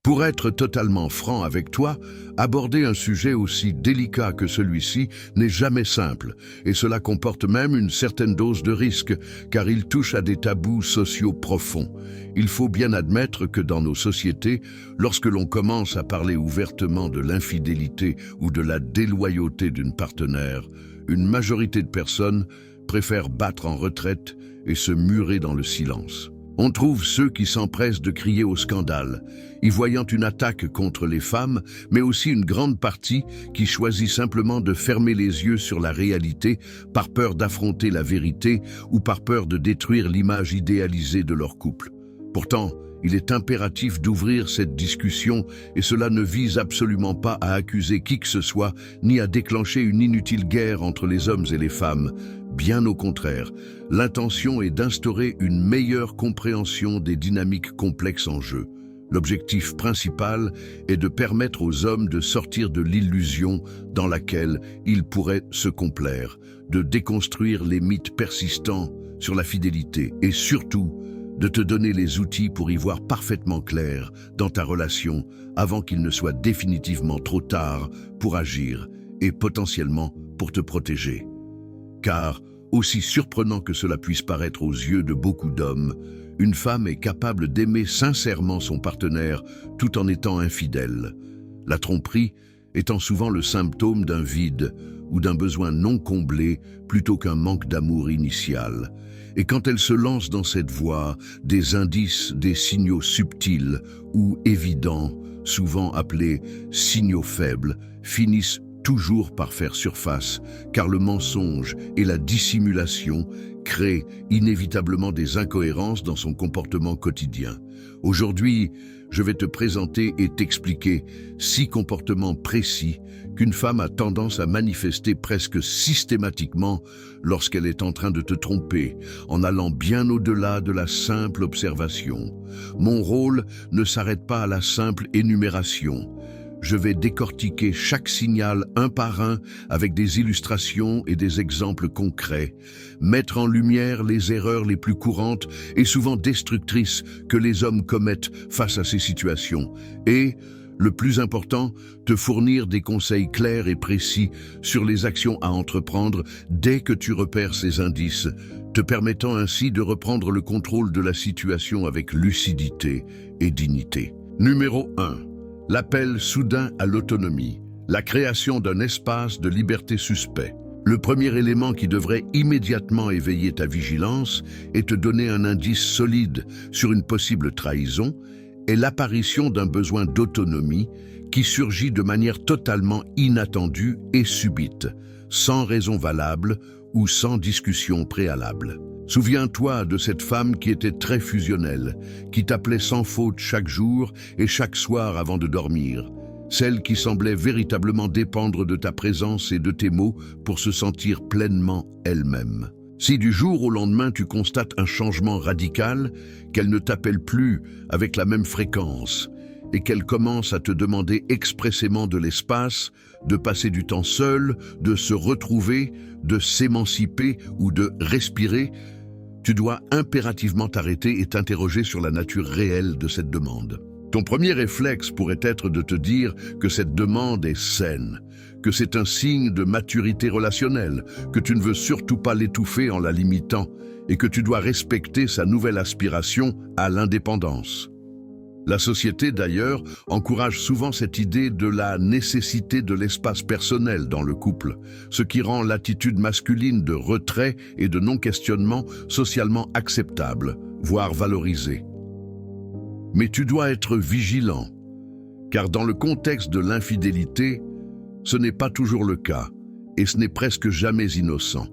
Pour être totalement franc avec toi, aborder un sujet aussi délicat que celui-ci n'est jamais simple, et cela comporte même une certaine dose de risque, car il touche à des tabous sociaux profonds. Il faut bien admettre que dans nos sociétés, lorsque l'on commence à parler ouvertement de l'infidélité ou de la déloyauté d'une partenaire, une majorité de personnes préfèrent battre en retraite et se murer dans le silence. On trouve ceux qui s'empressent de crier au scandale, y voyant une attaque contre les femmes, mais aussi une grande partie qui choisit simplement de fermer les yeux sur la réalité par peur d'affronter la vérité ou par peur de détruire l'image idéalisée de leur couple. Pourtant, il est impératif d'ouvrir cette discussion et cela ne vise absolument pas à accuser qui que ce soit ni à déclencher une inutile guerre entre les hommes et les femmes. Bien au contraire, l'intention est d'instaurer une meilleure compréhension des dynamiques complexes en jeu. L'objectif principal est de permettre aux hommes de sortir de l'illusion dans laquelle ils pourraient se complaire, de déconstruire les mythes persistants sur la fidélité et surtout de te donner les outils pour y voir parfaitement clair dans ta relation avant qu'il ne soit définitivement trop tard pour agir et potentiellement pour te protéger. Car, aussi surprenant que cela puisse paraître aux yeux de beaucoup d'hommes, une femme est capable d'aimer sincèrement son partenaire tout en étant infidèle. La tromperie étant souvent le symptôme d'un vide ou d'un besoin non comblé plutôt qu'un manque d'amour initial. Et quand elle se lance dans cette voie, des indices, des signaux subtils ou évidents, souvent appelés signaux faibles, finissent toujours par faire surface, car le mensonge et la dissimulation créent inévitablement des incohérences dans son comportement quotidien. Aujourd'hui, je vais te présenter et t'expliquer 6 comportements précis qu'une femme a tendance à manifester presque systématiquement lorsqu'elle est en train de te tromper, en allant bien au-delà de la simple observation. Mon rôle ne s'arrête pas à la simple énumération. Je vais décortiquer chaque signal un par un avec des illustrations et des exemples concrets, mettre en lumière les erreurs les plus courantes et souvent destructrices que les hommes commettent face à ces situations et, le plus important, te fournir des conseils clairs et précis sur les actions à entreprendre dès que tu repères ces indices, te permettant ainsi de reprendre le contrôle de la situation avec lucidité et dignité. Numéro 1. L'appel soudain à l'autonomie, la création d'un espace de liberté suspect. Le premier élément qui devrait immédiatement éveiller ta vigilance et te donner un indice solide sur une possible trahison est l'apparition d'un besoin d'autonomie qui surgit de manière totalement inattendue et subite, sans raison valable ou sans discussion préalable. Souviens-toi de cette femme qui était très fusionnelle, qui t'appelait sans faute chaque jour et chaque soir avant de dormir, celle qui semblait véritablement dépendre de ta présence et de tes mots pour se sentir pleinement elle-même. Si du jour au lendemain tu constates un changement radical, qu'elle ne t'appelle plus avec la même fréquence et qu'elle commence à te demander expressément de l'espace, de passer du temps seul, de se retrouver, de s'émanciper ou de respirer, tu dois impérativement t'arrêter et t'interroger sur la nature réelle de cette demande. Ton premier réflexe pourrait être de te dire que cette demande est saine, que c'est un signe de maturité relationnelle, que tu ne veux surtout pas l'étouffer en la limitant et que tu dois respecter sa nouvelle aspiration à l'indépendance. La société, d'ailleurs, encourage souvent cette idée de la nécessité de l'espace personnel dans le couple, ce qui rend l'attitude masculine de retrait et de non-questionnement socialement acceptable, voire valorisée. Mais tu dois être vigilant, car dans le contexte de l'infidélité, ce n'est pas toujours le cas, et ce n'est presque jamais innocent.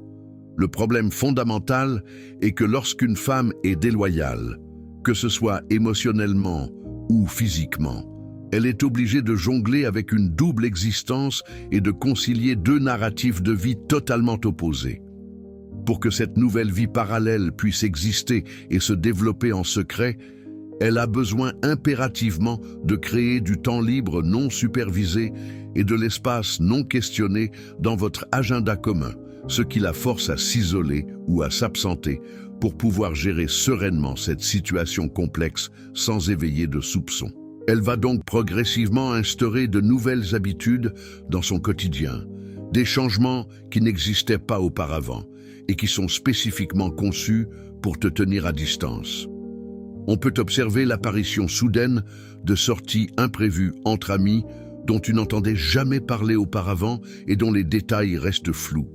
Le problème fondamental est que lorsqu'une femme est déloyale, que ce soit émotionnellement ou physiquement, elle est obligée de jongler avec une double existence et de concilier 2 narratifs de vie totalement opposés. Pour que cette nouvelle vie parallèle puisse exister et se développer en secret, elle a besoin impérativement de créer du temps libre non supervisé et de l'espace non questionné dans votre agenda commun, ce qui la force à s'isoler ou à s'absenter pour pouvoir gérer sereinement cette situation complexe sans éveiller de soupçons. Elle va donc progressivement instaurer de nouvelles habitudes dans son quotidien, des changements qui n'existaient pas auparavant et qui sont spécifiquement conçus pour te tenir à distance. On peut observer l'apparition soudaine de sorties imprévues entre amis dont tu n'entendais jamais parler auparavant et dont les détails restent flous.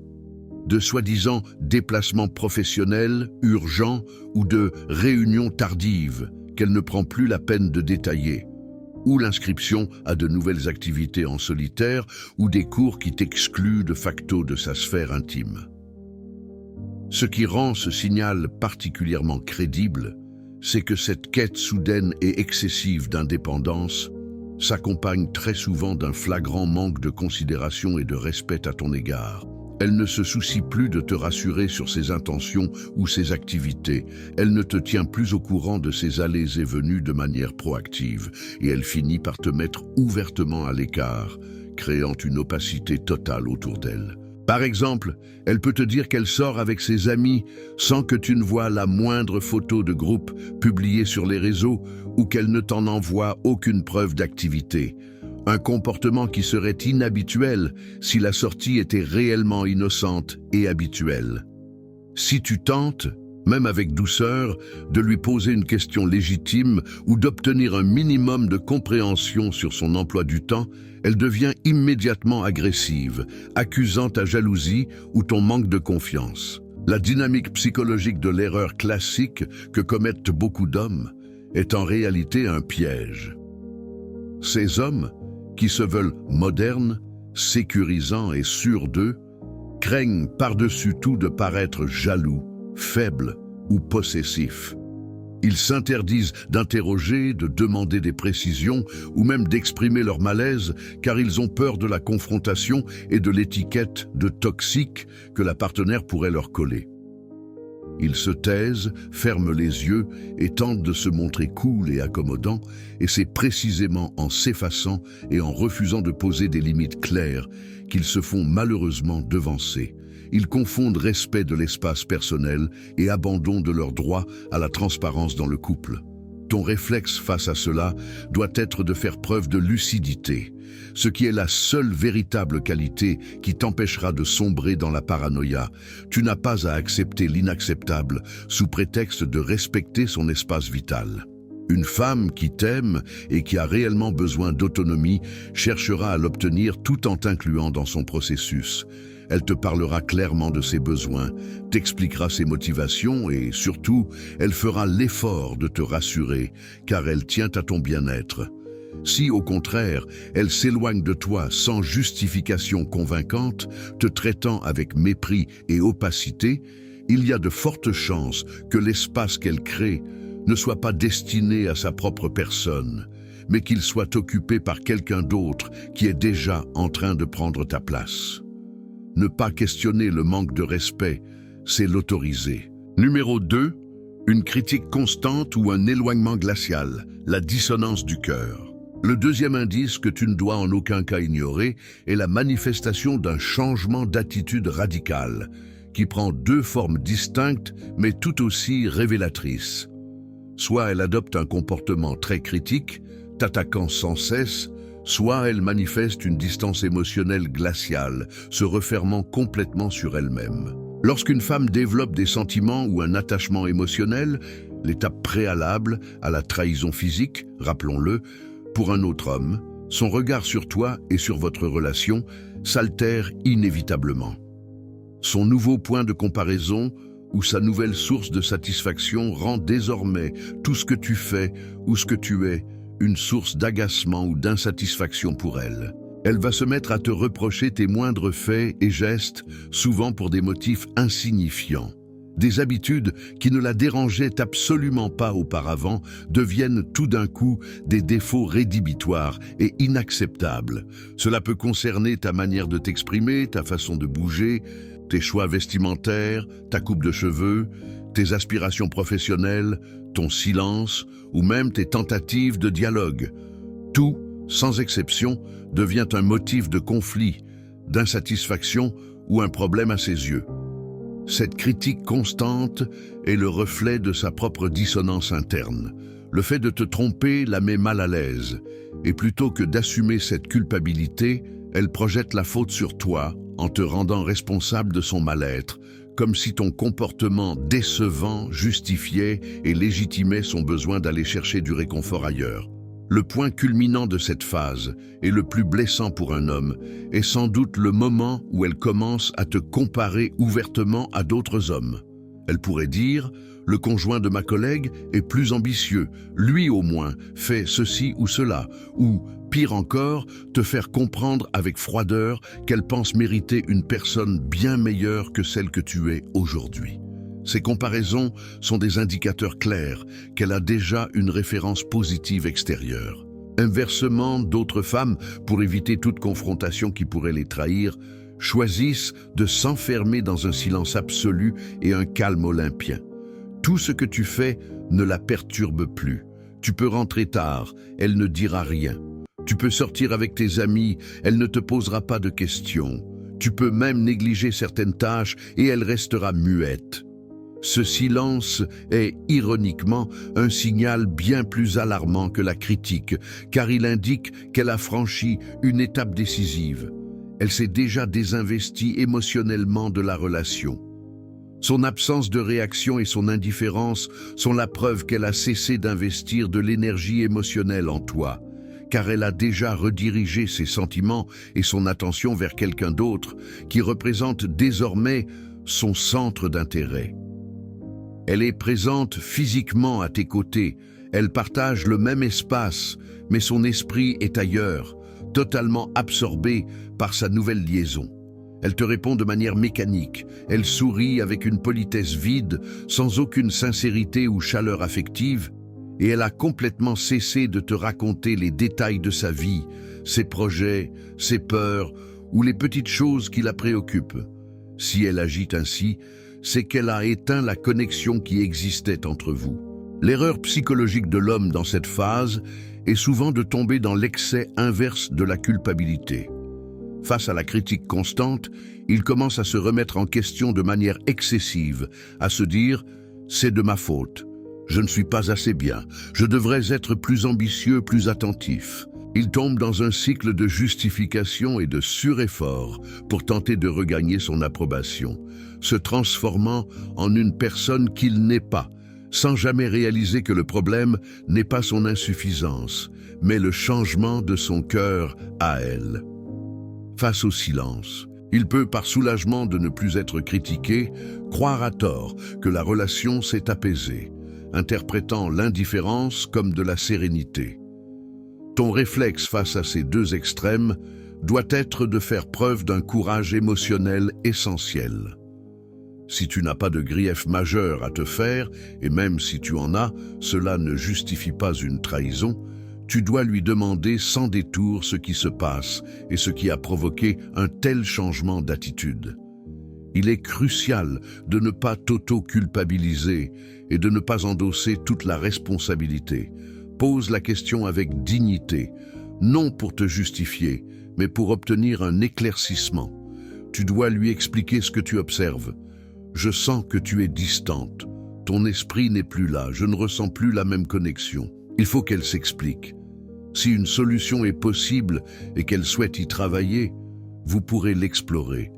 De soi-disant déplacements professionnels, urgents ou de réunions tardives qu'elle ne prend plus la peine de détailler, ou l'inscription à de nouvelles activités en solitaire ou des cours qui t'excluent de facto de sa sphère intime. Ce qui rend ce signal particulièrement crédible, c'est que cette quête soudaine et excessive d'indépendance s'accompagne très souvent d'un flagrant manque de considération et de respect à ton égard. Elle ne se soucie plus de te rassurer sur ses intentions ou ses activités. Elle ne te tient plus au courant de ses allées et venues de manière proactive. Et elle finit par te mettre ouvertement à l'écart, créant une opacité totale autour d'elle. Par exemple, elle peut te dire qu'elle sort avec ses amis sans que tu ne vois la moindre photo de groupe publiée sur les réseaux ou qu'elle ne t'en envoie aucune preuve d'activité. Un comportement qui serait inhabituel si la sortie était réellement innocente et habituelle. Si tu tentes, même avec douceur, de lui poser une question légitime ou d'obtenir un minimum de compréhension sur son emploi du temps, elle devient immédiatement agressive, accusant ta jalousie ou ton manque de confiance. La dynamique psychologique de l'erreur classique que commettent beaucoup d'hommes est en réalité un piège. Ces hommes, qui se veulent modernes, sécurisants et sûrs d'eux, craignent par-dessus tout de paraître jaloux, faibles ou possessifs. Ils s'interdisent d'interroger, de demander des précisions ou même d'exprimer leur malaise car ils ont peur de la confrontation et de l'étiquette de toxique que la partenaire pourrait leur coller. Ils se taisent, ferment les yeux et tentent de se montrer cool et accommodants, et c'est précisément en s'effaçant et en refusant de poser des limites claires qu'ils se font malheureusement devancer. Ils confondent respect de l'espace personnel et abandon de leur droit à la transparence dans le couple. Ton réflexe face à cela doit être de faire preuve de lucidité, ce qui est la seule véritable qualité qui t'empêchera de sombrer dans la paranoïa. Tu n'as pas à accepter l'inacceptable sous prétexte de respecter son espace vital. Une femme qui t'aime et qui a réellement besoin d'autonomie cherchera à l'obtenir tout en t'incluant dans son processus. Elle te parlera clairement de ses besoins, t'expliquera ses motivations et, surtout, elle fera l'effort de te rassurer, car elle tient à ton bien-être. Si, au contraire, elle s'éloigne de toi sans justification convaincante, te traitant avec mépris et opacité, il y a de fortes chances que l'espace qu'elle crée ne soit pas destiné à sa propre personne, mais qu'il soit occupé par quelqu'un d'autre qui est déjà en train de prendre ta place. Ne pas questionner le manque de respect, c'est l'autoriser. Numéro 2, une critique constante ou un éloignement glacial, la dissonance du cœur. Le deuxième indice que tu ne dois en aucun cas ignorer est la manifestation d'un changement d'attitude radicale, qui prend deux formes distinctes mais tout aussi révélatrices. Soit elle adopte un comportement très critique, t'attaquant sans cesse, soit elle manifeste une distance émotionnelle glaciale, se refermant complètement sur elle-même. Lorsqu'une femme développe des sentiments ou un attachement émotionnel, l'étape préalable à la trahison physique, rappelons-le, pour un autre homme, son regard sur toi et sur votre relation s'altère inévitablement. Son nouveau point de comparaison ou sa nouvelle source de satisfaction rend désormais tout ce que tu fais ou ce que tu es une source d'agacement ou d'insatisfaction pour elle. Elle va se mettre à te reprocher tes moindres faits et gestes, souvent pour des motifs insignifiants. Des habitudes qui ne la dérangeaient absolument pas auparavant deviennent tout d'un coup des défauts rédhibitoires et inacceptables. Cela peut concerner ta manière de t'exprimer, ta façon de bouger, tes choix vestimentaires, ta coupe de cheveux, tes aspirations professionnelles, ton silence ou même tes tentatives de dialogue. Tout, sans exception, devient un motif de conflit, d'insatisfaction ou un problème à ses yeux. Cette critique constante est le reflet de sa propre dissonance interne. Le fait de te tromper la met mal à l'aise, et plutôt que d'assumer cette culpabilité, elle projette la faute sur toi en te rendant responsable de son mal-être, comme si ton comportement décevant justifiait et légitimait son besoin d'aller chercher du réconfort ailleurs. Le point culminant de cette phase, et le plus blessant pour un homme, est sans doute le moment où elle commence à te comparer ouvertement à d'autres hommes. Elle pourrait dire « Le conjoint de ma collègue est plus ambitieux, lui au moins fait ceci ou cela », ou, pire encore, te faire comprendre avec froideur qu'elle pense mériter une personne bien meilleure que celle que tu es aujourd'hui. Ces comparaisons sont des indicateurs clairs qu'elle a déjà une référence positive extérieure. Inversement, d'autres femmes, pour éviter toute confrontation qui pourrait les trahir, choisissent de s'enfermer dans un silence absolu et un calme olympien. Tout ce que tu fais ne la perturbe plus. Tu peux rentrer tard, elle ne dira rien. Tu peux sortir avec tes amis, elle ne te posera pas de questions. Tu peux même négliger certaines tâches et elle restera muette. Ce silence est, ironiquement, un signal bien plus alarmant que la critique, car il indique qu'elle a franchi une étape décisive. Elle s'est déjà désinvestie émotionnellement de la relation. Son absence de réaction et son indifférence sont la preuve qu'elle a cessé d'investir de l'énergie émotionnelle en toi, car elle a déjà redirigé ses sentiments et son attention vers quelqu'un d'autre qui représente désormais son centre d'intérêt. Elle est présente physiquement à tes côtés, elle partage le même espace, mais son esprit est ailleurs, totalement absorbé par sa nouvelle liaison. Elle te répond de manière mécanique, elle sourit avec une politesse vide, sans aucune sincérité ou chaleur affective, et elle a complètement cessé de te raconter les détails de sa vie, ses projets, ses peurs ou les petites choses qui la préoccupent. Si elle agit ainsi, c'est qu'elle a éteint la connexion qui existait entre vous. L'erreur psychologique de l'homme dans cette phase est souvent de tomber dans l'excès inverse de la culpabilité. Face à la critique constante, il commence à se remettre en question de manière excessive, à se dire « c'est de ma faute, je ne suis pas assez bien, je devrais être plus ambitieux, plus attentif ». Il tombe dans un cycle de justification et de sureffort pour tenter de regagner son approbation, se transformant en une personne qu'il n'est pas, sans jamais réaliser que le problème n'est pas son insuffisance, mais le changement de son cœur à elle. Face au silence, il peut, par soulagement de ne plus être critiqué, croire à tort que la relation s'est apaisée, interprétant l'indifférence comme de la sérénité. Ton réflexe face à ces deux extrêmes doit être de faire preuve d'un courage émotionnel essentiel. Si tu n'as pas de grief majeur à te faire, et même si tu en as, cela ne justifie pas une trahison, tu dois lui demander sans détour ce qui se passe et ce qui a provoqué un tel changement d'attitude. Il est crucial de ne pas t'auto-culpabiliser et de ne pas endosser toute la responsabilité. Pose la question avec dignité, non pour te justifier, mais pour obtenir un éclaircissement. Tu dois lui expliquer ce que tu observes. Je sens que tu es distante. Ton esprit n'est plus là, je ne ressens plus la même connexion. Il faut qu'elle s'explique. Si une solution est possible et qu'elle souhaite y travailler, vous pourrez l'explorer.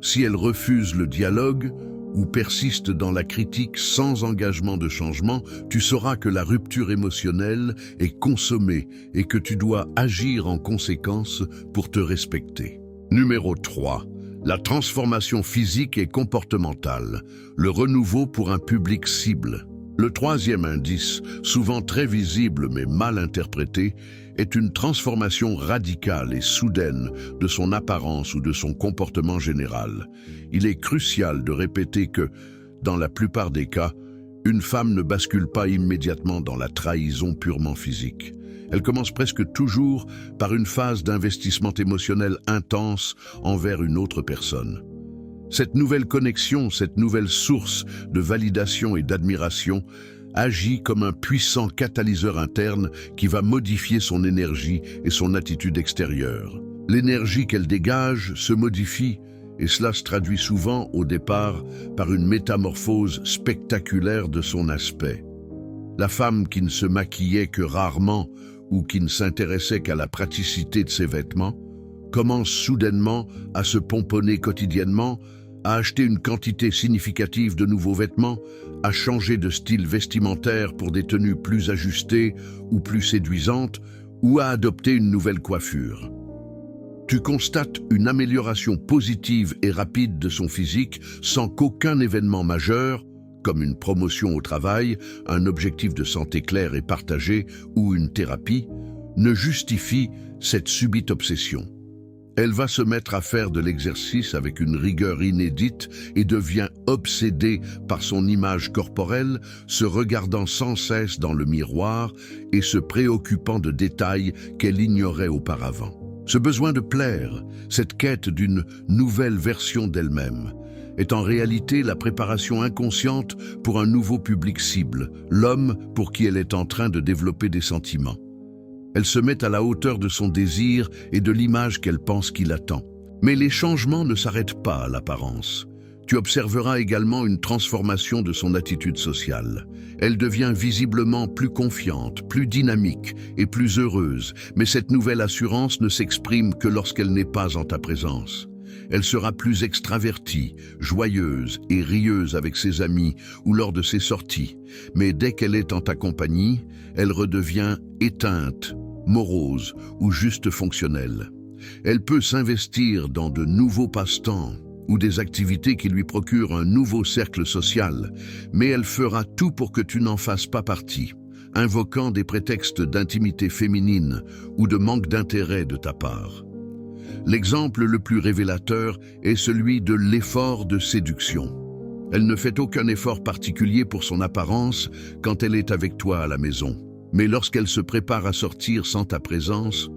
Si elle refuse le dialogue ou persiste dans la critique sans engagement de changement, tu sauras que la rupture émotionnelle est consommée et que tu dois agir en conséquence pour te respecter. Numéro 3. La transformation physique et comportementale, le renouveau pour un public cible. Le troisième indice, souvent très visible mais mal interprété, est une transformation radicale et soudaine de son apparence ou de son comportement général. Il est crucial de répéter que, dans la plupart des cas, une femme ne bascule pas immédiatement dans la trahison purement physique. Elle commence presque toujours par une phase d'investissement émotionnel intense envers une autre personne. Cette nouvelle connexion, cette nouvelle source de validation et d'admiration agit comme un puissant catalyseur interne qui va modifier son énergie et son attitude extérieure. L'énergie qu'elle dégage se modifie et cela se traduit souvent au départ par une métamorphose spectaculaire de son aspect. La femme qui ne se maquillait que rarement ou qui ne s'intéressait qu'à la praticité de ses vêtements commence soudainement à se pomponner quotidiennement, à acheter une quantité significative de nouveaux vêtements, à changer de style vestimentaire pour des tenues plus ajustées ou plus séduisantes, ou à adopter une nouvelle coiffure. Tu constates une amélioration positive et rapide de son physique sans qu'aucun événement majeur, comme une promotion au travail, un objectif de santé clair et partagé ou une thérapie, ne justifie cette subite obsession. Elle va se mettre à faire de l'exercice avec une rigueur inédite et devient obsédée par son image corporelle, se regardant sans cesse dans le miroir et se préoccupant de détails qu'elle ignorait auparavant. Ce besoin de plaire, cette quête d'une nouvelle version d'elle-même, est en réalité la préparation inconsciente pour un nouveau public cible, l'homme pour qui elle est en train de développer des sentiments. Elle se met à la hauteur de son désir et de l'image qu'elle pense qu'il attend. Mais les changements ne s'arrêtent pas à l'apparence. Tu observeras également une transformation de son attitude sociale. Elle devient visiblement plus confiante, plus dynamique et plus heureuse, mais cette nouvelle assurance ne s'exprime que lorsqu'elle n'est pas en ta présence. Elle sera plus extravertie, joyeuse et rieuse avec ses amis ou lors de ses sorties. Mais dès qu'elle est en ta compagnie, elle redevient éteinte, morose ou juste fonctionnelle. Elle peut s'investir dans de nouveaux passe-temps ou des activités qui lui procurent un nouveau cercle social, mais elle fera tout pour que tu n'en fasses pas partie, invoquant des prétextes d'intimité féminine ou de manque d'intérêt de ta part. L'exemple le plus révélateur est celui de l'effort de séduction. Elle ne fait aucun effort particulier pour son apparence quand elle est avec toi à la maison. Mais lorsqu'elle se prépare à sortir sans ta présence,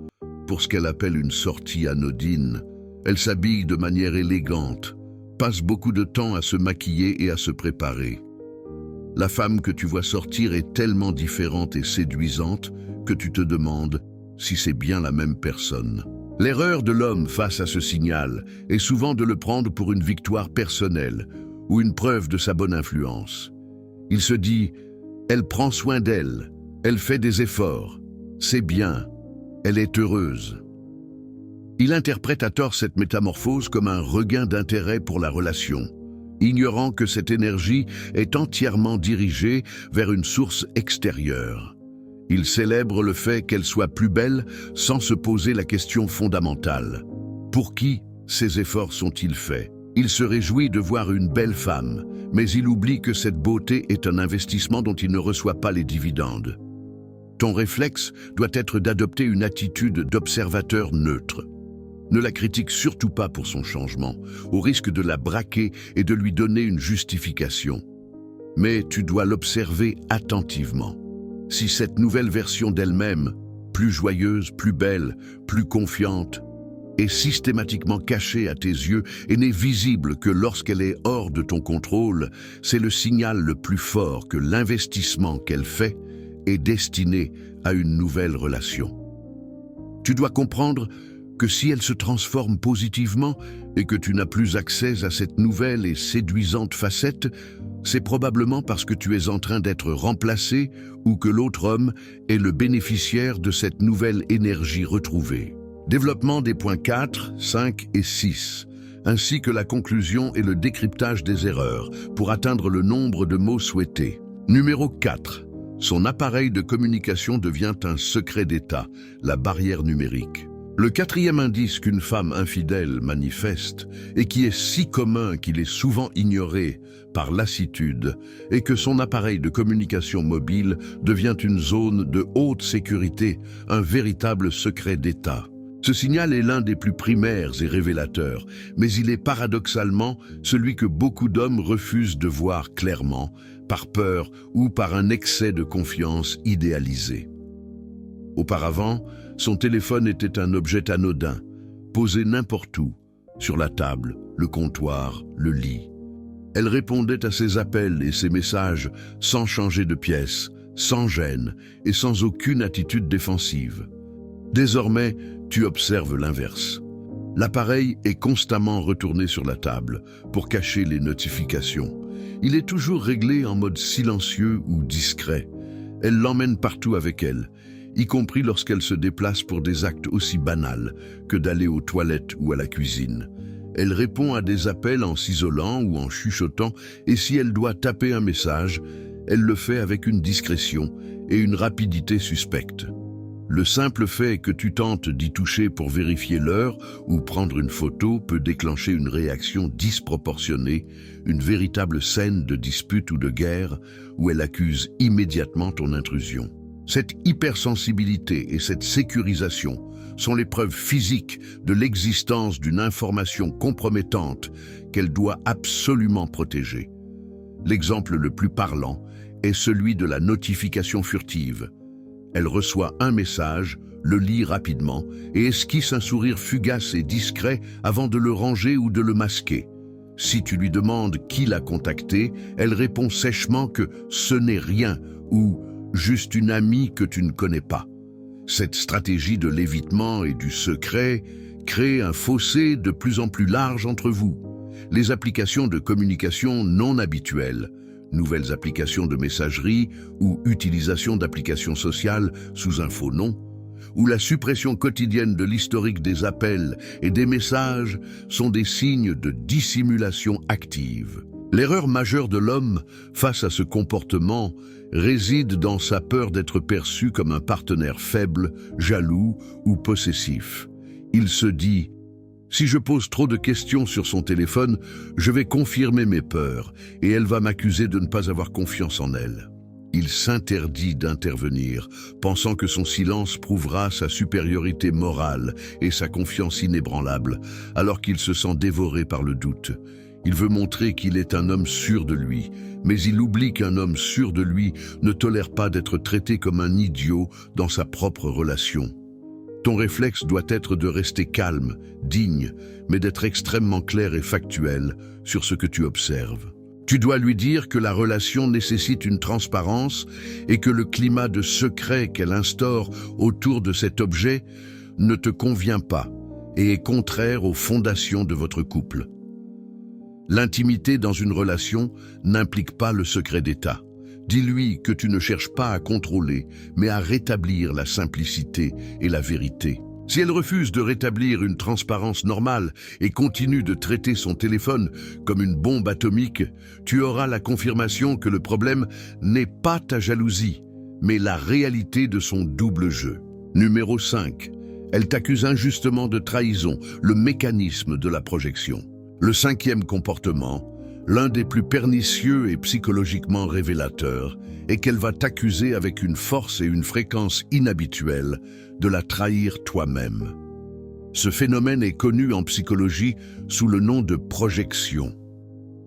pour ce qu'elle appelle une sortie anodine, elle s'habille de manière élégante, passe beaucoup de temps à se maquiller et à se préparer. La femme que tu vois sortir est tellement différente et séduisante que tu te demandes si c'est bien la même personne. L'erreur de l'homme face à ce signal est souvent de le prendre pour une victoire personnelle ou une preuve de sa bonne influence. Il se dit « elle prend soin d'elle, elle fait des efforts, c'est bien, elle est heureuse ». Il interprète à tort cette métamorphose comme un regain d'intérêt pour la relation, ignorant que cette énergie est entièrement dirigée vers une source extérieure. Il célèbre le fait qu'elle soit plus belle sans se poser la question fondamentale. Pour qui ces efforts sont-ils faits? Il se réjouit de voir une belle femme, mais il oublie que cette beauté est un investissement dont il ne reçoit pas les dividendes. Ton réflexe doit être d'adopter une attitude d'observateur neutre. Ne la critique surtout pas pour son changement, au risque de la braquer et de lui donner une justification. Mais tu dois l'observer attentivement. Si cette nouvelle version d'elle-même, plus joyeuse, plus belle, plus confiante, est systématiquement cachée à tes yeux et n'est visible que lorsqu'elle est hors de ton contrôle, c'est le signal le plus fort que l'investissement qu'elle fait est destiné à une nouvelle relation. Tu dois comprendre que si elle se transforme positivement et que tu n'as plus accès à cette nouvelle et séduisante facette, c'est probablement parce que tu es en train d'être remplacé ou que l'autre homme est le bénéficiaire de cette nouvelle énergie retrouvée. Développement des points 4, 5 et 6, ainsi que la conclusion et le décryptage des erreurs pour atteindre le nombre de mots souhaités. Numéro 4. Son appareil de communication devient un secret d'État, la barrière numérique. Le quatrième indice qu'une femme infidèle manifeste, et qui est si commun qu'il est souvent ignoré par lassitude, est que son appareil de communication mobile devient une zone de haute sécurité, un véritable secret d'État. Ce signal est l'un des plus primaires et révélateurs, mais il est paradoxalement celui que beaucoup d'hommes refusent de voir clairement, par peur ou par un excès de confiance idéalisé. Auparavant, son téléphone était un objet anodin, posé n'importe où, sur la table, le comptoir, le lit. Elle répondait à ses appels et ses messages sans changer de pièce, sans gêne et sans aucune attitude défensive. Désormais, tu observes l'inverse. L'appareil est constamment retourné sur la table pour cacher les notifications. Il est toujours réglé en mode silencieux ou discret. Elle l'emmène partout avec elle, y compris lorsqu'elle se déplace pour des actes aussi banals que d'aller aux toilettes ou à la cuisine. Elle répond à des appels en s'isolant ou en chuchotant, et si elle doit taper un message, elle le fait avec une discrétion et une rapidité suspecte. Le simple fait que tu tentes d'y toucher pour vérifier l'heure ou prendre une photo peut déclencher une réaction disproportionnée, une véritable scène de dispute ou de guerre où elle accuse immédiatement ton intrusion. Cette hypersensibilité et cette sécurisation sont les preuves physiques de l'existence d'une information compromettante qu'elle doit absolument protéger. L'exemple le plus parlant est celui de la notification furtive. Elle reçoit un message, le lit rapidement et esquisse un sourire fugace et discret avant de le ranger ou de le masquer. Si tu lui demandes qui l'a contacté, elle répond sèchement que ce n'est rien ou juste une amie que tu ne connais pas. Cette stratégie de l'évitement et du secret crée un fossé de plus en plus large entre vous. Les applications de communication non habituelles, nouvelles applications de messagerie ou utilisation d'applications sociales sous un faux nom, ou la suppression quotidienne de l'historique des appels et des messages sont des signes de dissimulation active. L'erreur majeure de l'homme face à ce comportement réside dans sa peur d'être perçu comme un partenaire faible, jaloux ou possessif. Il se dit « Si je pose trop de questions sur son téléphone, je vais confirmer mes peurs et elle va m'accuser de ne pas avoir confiance en elle. » Il s'interdit d'intervenir, pensant que son silence prouvera sa supériorité morale et sa confiance inébranlable, alors qu'il se sent dévoré par le doute. Il veut montrer qu'il est un homme sûr de lui, mais il oublie qu'un homme sûr de lui ne tolère pas d'être traité comme un idiot dans sa propre relation. Ton réflexe doit être de rester calme, digne, mais d'être extrêmement clair et factuel sur ce que tu observes. Tu dois lui dire que la relation nécessite une transparence et que le climat de secret qu'elle instaure autour de cet objet ne te convient pas et est contraire aux fondations de votre couple. L'intimité dans une relation n'implique pas le secret d'État. Dis-lui que tu ne cherches pas à contrôler, mais à rétablir la simplicité et la vérité. Si elle refuse de rétablir une transparence normale et continue de traiter son téléphone comme une bombe atomique, tu auras la confirmation que le problème n'est pas ta jalousie, mais la réalité de son double jeu. Numéro 5. Elle t'accuse injustement de trahison, le mécanisme de la projection. Le 5e comportement, l'un des plus pernicieux et psychologiquement révélateurs, est qu'elle va t'accuser avec une force et une fréquence inhabituelles de la trahir toi-même. Ce phénomène est connu en psychologie sous le nom de projection.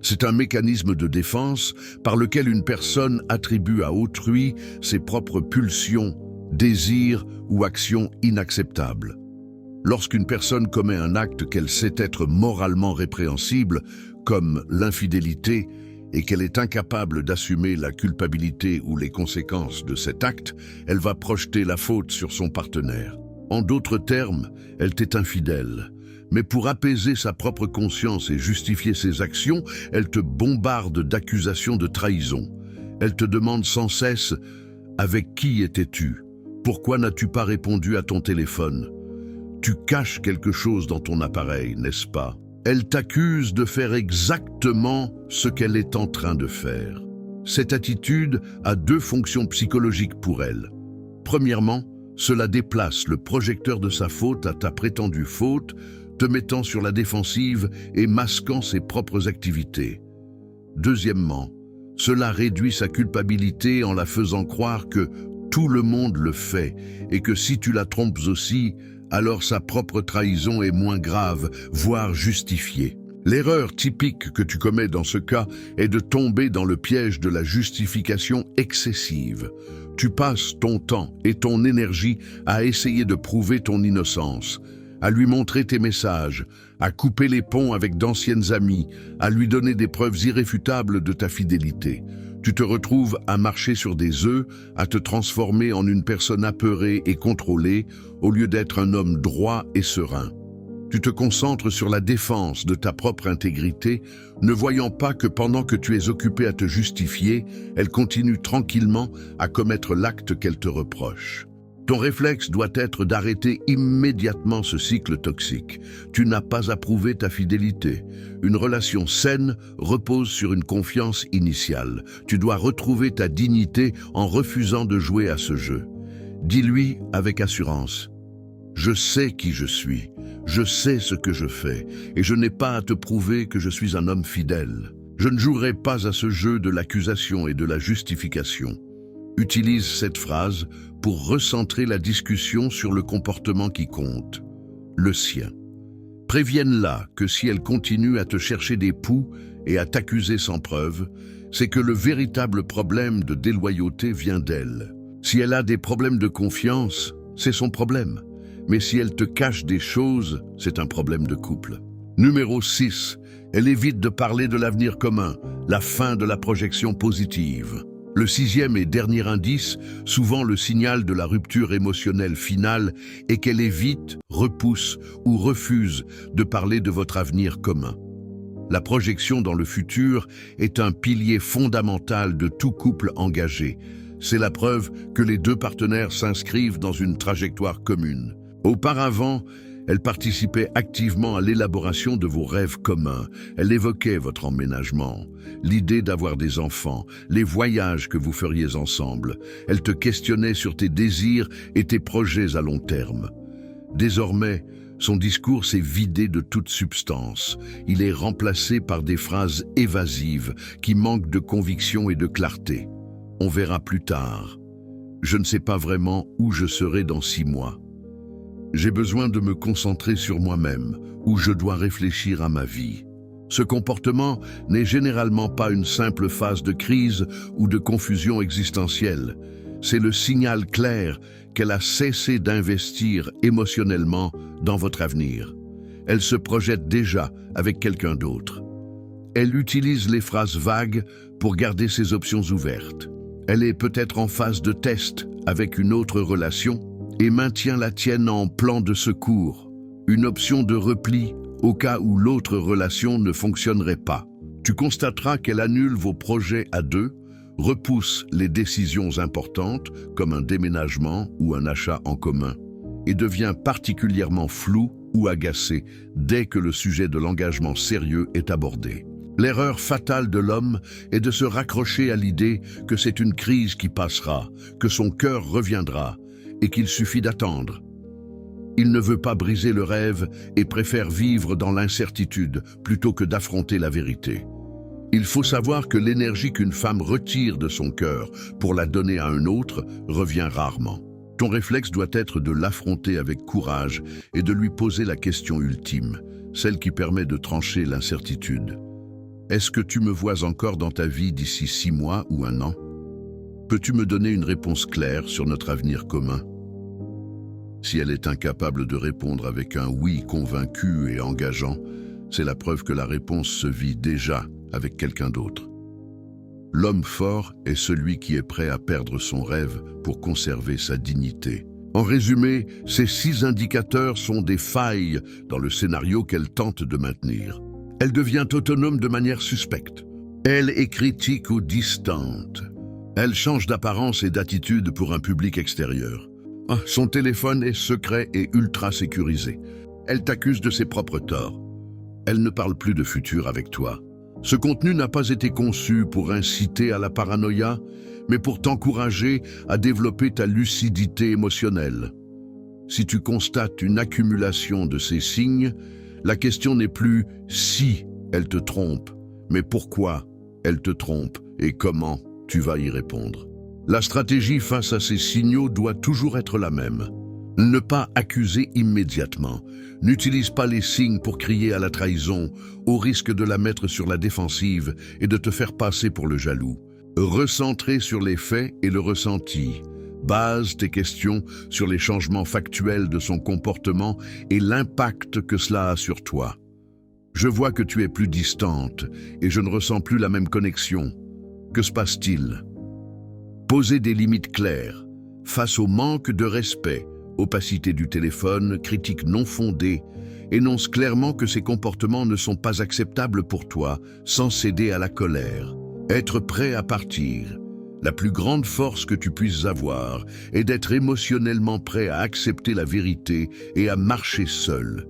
C'est un mécanisme de défense par lequel une personne attribue à autrui ses propres pulsions, désirs ou actions inacceptables. Lorsqu'une personne commet un acte qu'elle sait être moralement répréhensible, comme l'infidélité, et qu'elle est incapable d'assumer la culpabilité ou les conséquences de cet acte, elle va projeter la faute sur son partenaire. En d'autres termes, elle t'est infidèle. Mais pour apaiser sa propre conscience et justifier ses actions, elle te bombarde d'accusations de trahison. Elle te demande sans cesse « Avec qui étais-tu ? Pourquoi n'as-tu pas répondu à ton téléphone ? Tu caches quelque chose dans ton appareil, n'est-ce pas ? Elle t'accuse de faire exactement ce qu'elle est en train de faire. Cette attitude a 2 fonctions psychologiques pour elle. Premièrement, cela déplace le projecteur de sa faute à ta prétendue faute, te mettant sur la défensive et masquant ses propres activités. Deuxièmement, cela réduit sa culpabilité en la faisant croire que tout le monde le fait et que si tu la trompes aussi, alors sa propre trahison est moins grave, voire justifiée. L'erreur typique que tu commets dans ce cas est de tomber dans le piège de la justification excessive. Tu passes ton temps et ton énergie à essayer de prouver ton innocence, à lui montrer tes messages, à couper les ponts avec d'anciennes amies, à lui donner des preuves irréfutables de ta fidélité. Tu te retrouves à marcher sur des œufs, à te transformer en une personne apeurée et contrôlée, au lieu d'être un homme droit et serein. Tu te concentres sur la défense de ta propre intégrité, ne voyant pas que pendant que tu es occupé à te justifier, elle continue tranquillement à commettre l'acte qu'elle te reproche. Ton réflexe doit être d'arrêter immédiatement ce cycle toxique. Tu n'as pas à prouver ta fidélité. Une relation saine repose sur une confiance initiale. Tu dois retrouver ta dignité en refusant de jouer à ce jeu. Dis-lui avec assurance: je sais qui je suis, je sais ce que je fais, et je n'ai pas à te prouver que je suis un homme fidèle. Je ne jouerai pas à ce jeu de l'accusation et de la justification. Utilise cette phrase pour recentrer la discussion sur le comportement qui compte, le sien. Prévienne-la que si elle continue à te chercher des poux et à t'accuser sans preuve, c'est que le véritable problème de déloyauté vient d'elle. Si elle a des problèmes de confiance, c'est son problème. Mais si elle te cache des choses, c'est un problème de couple. Numéro 6. Elle évite de parler de l'avenir commun, la fin de la projection positive. Le 6e et dernier indice, souvent le signal de la rupture émotionnelle finale, est qu'elle évite, repousse ou refuse de parler de votre avenir commun. La projection dans le futur est un pilier fondamental de tout couple engagé. C'est la preuve que les deux partenaires s'inscrivent dans une trajectoire commune. Auparavant, elle participait activement à l'élaboration de vos rêves communs. Elle évoquait votre emménagement, l'idée d'avoir des enfants, les voyages que vous feriez ensemble. Elle te questionnait sur tes désirs et tes projets à long terme. Désormais, son discours s'est vidé de toute substance. Il est remplacé par des phrases évasives qui manquent de conviction et de clarté. On verra plus tard. Je ne sais pas vraiment où je serai dans 6 mois. J'ai besoin de me concentrer sur moi-même, où je dois réfléchir à ma vie. Ce comportement n'est généralement pas une simple phase de crise ou de confusion existentielle. C'est le signal clair qu'elle a cessé d'investir émotionnellement dans votre avenir. Elle se projette déjà avec quelqu'un d'autre. Elle utilise les phrases vagues pour garder ses options ouvertes. Elle est peut-être en phase de test avec une autre relation et maintient la tienne en plan de secours, une option de repli au cas où l'autre relation ne fonctionnerait pas. Tu constateras qu'elle annule vos projets à deux, repousse les décisions importantes comme un déménagement ou un achat en commun et devient particulièrement floue ou agacée dès que le sujet de l'engagement sérieux est abordé. L'erreur fatale de l'homme est de se raccrocher à l'idée que c'est une crise qui passera, que son cœur reviendra et qu'il suffit d'attendre. Il ne veut pas briser le rêve et préfère vivre dans l'incertitude plutôt que d'affronter la vérité. Il faut savoir que l'énergie qu'une femme retire de son cœur pour la donner à un autre revient rarement. Ton réflexe doit être de l'affronter avec courage et de lui poser la question ultime, celle qui permet de trancher l'incertitude. Est-ce que tu me vois encore dans ta vie d'ici 6 mois ou 1 an? Peux-tu me donner une réponse claire sur notre avenir commun? Si elle est incapable de répondre avec un oui convaincu et engageant, c'est la preuve que la réponse se vit déjà avec quelqu'un d'autre. L'homme fort est celui qui est prêt à perdre son rêve pour conserver sa dignité. En résumé, ces 6 indicateurs sont des failles dans le scénario qu'elle tente de maintenir. Elle devient autonome de manière suspecte. Elle est critique ou distante. Elle change d'apparence et d'attitude pour un public extérieur. Son téléphone est secret et ultra sécurisé. Elle t'accuse de ses propres torts. Elle ne parle plus de futur avec toi. Ce contenu n'a pas été conçu pour inciter à la paranoïa, mais pour t'encourager à développer ta lucidité émotionnelle. Si tu constates une accumulation de ces signes, la question n'est plus si elle te trompe, mais pourquoi elle te trompe et comment tu vas y répondre. La stratégie face à ces signaux doit toujours être la même. Ne pas accuser immédiatement. N'utilise pas les signes pour crier à la trahison, au risque de la mettre sur la défensive et de te faire passer pour le jaloux. Recentrer sur les faits et le ressenti. Base tes questions sur les changements factuels de son comportement et l'impact que cela a sur toi. Je vois que tu es plus distante et je ne ressens plus la même connexion. Que se passe-t-il? Posez des limites claires. Face au manque de respect, opacité du téléphone, critiques non fondées Énonce clairement que ces comportements ne sont pas acceptables pour toi, sans céder à la colère. Être prêt à partir. La plus grande force que tu puisses avoir est d'être émotionnellement prêt à accepter la vérité et à marcher seul.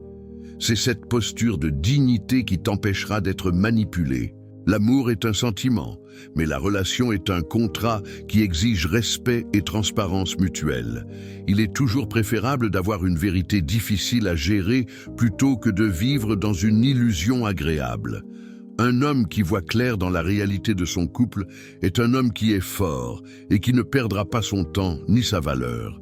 C'est cette posture de dignité qui t'empêchera d'être manipulé. L'amour est un sentiment, mais la relation est un contrat qui exige respect et transparence mutuelle. Il est toujours préférable d'avoir une vérité difficile à gérer plutôt que de vivre dans une illusion agréable. Un homme qui voit clair dans la réalité de son couple est un homme qui est fort et qui ne perdra pas son temps ni sa valeur.